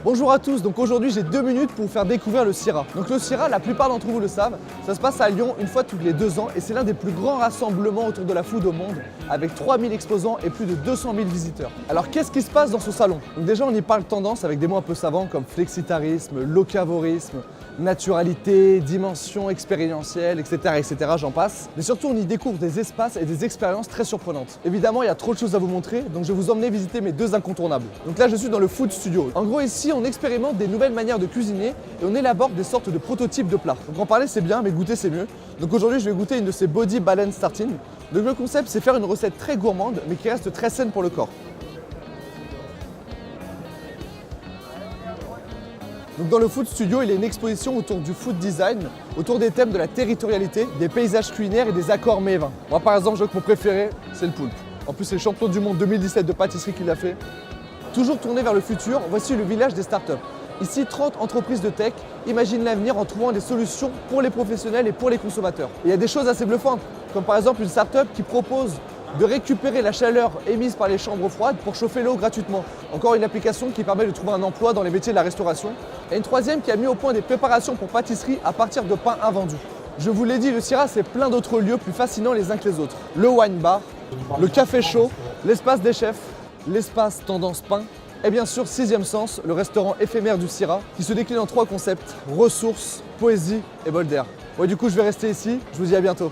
Bonjour à tous, donc aujourd'hui j'ai 2 minutes pour vous faire découvrir le CIRA. Donc le CIRA, la plupart d'entre vous le savent, ça se passe à Lyon une fois tous les 2 ans et c'est l'un des plus grands rassemblements autour de la food au monde avec 3000 exposants et plus de 200 000 visiteurs. Alors qu'est-ce qui se passe dans ce salon? Donc déjà on y parle tendance avec des mots un peu savants comme flexitarisme, locavorisme, naturalité, dimension expérientielle, etc. j'en passe. Mais surtout on y découvre des espaces et des expériences très surprenantes. Évidemment il y a trop de choses à vous montrer, donc je vais vous emmener visiter mes 2 incontournables. Donc là je suis dans le food studio. En gros ici on expérimente des nouvelles manières de cuisiner et on élabore des sortes de prototypes de plats. Donc en parler c'est bien mais goûter c'est mieux. Donc aujourd'hui je vais goûter une de ces Body Balance Tartines. Donc le concept c'est faire une recette très gourmande mais qui reste très saine pour le corps. Donc dans le food studio, il y a une exposition autour du food design, autour des thèmes de la territorialité, des paysages culinaires et des accords mets et vins. Moi par exemple, je vois que mon préféré, c'est le poulpe. En plus c'est le champion du monde 2017 de pâtisserie qui l'a fait. Toujours tourné vers le futur, voici le village des startups. Ici, 30 entreprises de tech imaginent l'avenir en trouvant des solutions pour les professionnels et pour les consommateurs. Et il y a des choses assez bluffantes, comme par exemple une startup qui propose de récupérer la chaleur émise par les chambres froides pour chauffer l'eau gratuitement. Encore une application qui permet de trouver un emploi dans les métiers de la restauration. Et une troisième qui a mis au point des préparations pour pâtisserie à partir de pain invendu. Je vous l'ai dit, le CIRA, c'est plein d'autres lieux plus fascinants les uns que les autres. Le wine bar, le café chaud, l'espace des chefs, l'espace tendance pain, et bien sûr, 6e Sens, le restaurant éphémère du CIRA, qui se décline en 3 concepts, ressources, poésie et bol d'air. Ouais, du coup, je vais rester ici, je vous dis à bientôt.